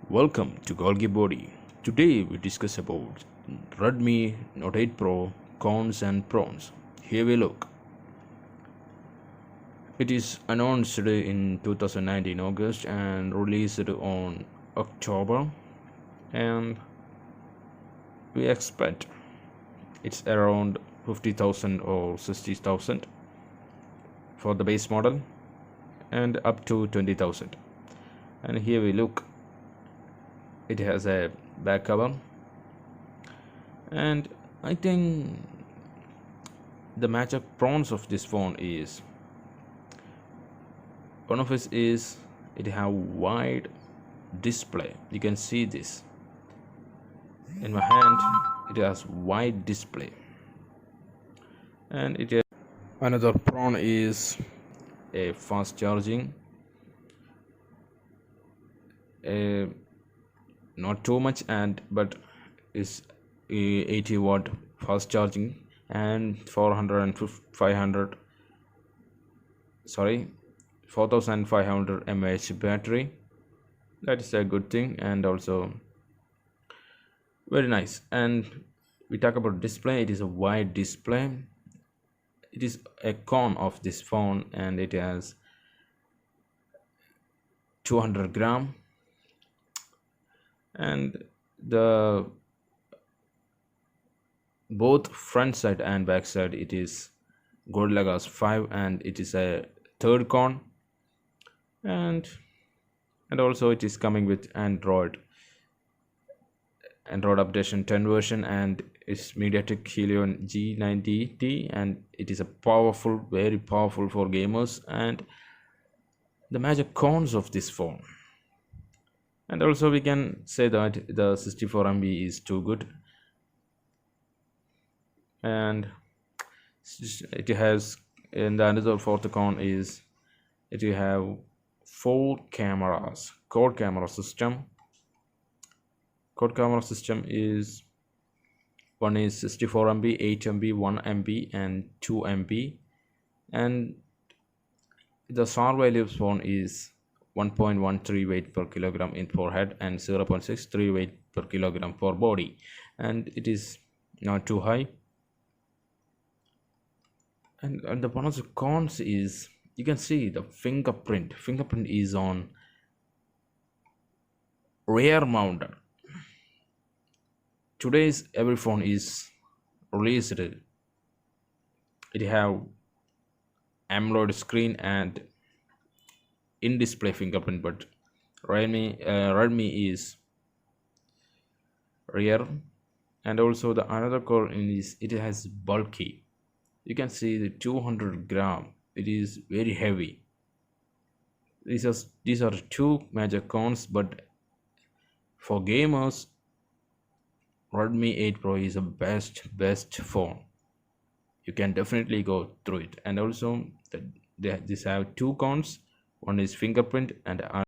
Welcome to Golgi Body. Today we discuss about Redmi Note 8 Pro cons and pros. Here we look. It is announced in 2019 August and released on October, and we expect it's around 50,000 or 60,000 for the base model and up to 20,000. And here we look. It has a back cover, and I think the major pros of this phone is one of it is it have wide display. You can see this in my hand. It has wide display, and it has another pro is a fast charging. Not too much, and but is 80-watt fast charging and 4500 mAh battery. That is a good thing, and also very nice. And we talk about display. It is a wide display. It is a con of this phone, and it has 200 gram, and the both front side and back side it is Gorilla Glass 5, and it is a third con. And also it is coming with Android updation 10 version, and it's MediaTek G90T, and it is a powerful, very powerful for gamers. And the major cons of this phone, and also we can say that the 64 MB is too good, and it has, and the another fourth con is it will have 4 cameras. Quad camera system is one is 64 MB, 8 MB, 1 MB, and 2 MB, and the SAR value of phone is 1.13 weight per kilogram in forehead and 0.63 weight per kilogram for body, and it is not too high. And the one of the cons is you can see the fingerprint is on rear mounted. Today's every phone is released, it have AMOLED screen and in-display fingerprint, but Redmi is rear. And also the another core is it has bulky. You can see the 200 gram. It is very heavy. These are two major cons, but for gamers Redmi 8 Pro is a best phone. You can definitely go through it. And also this have two cons. One is fingerprint, and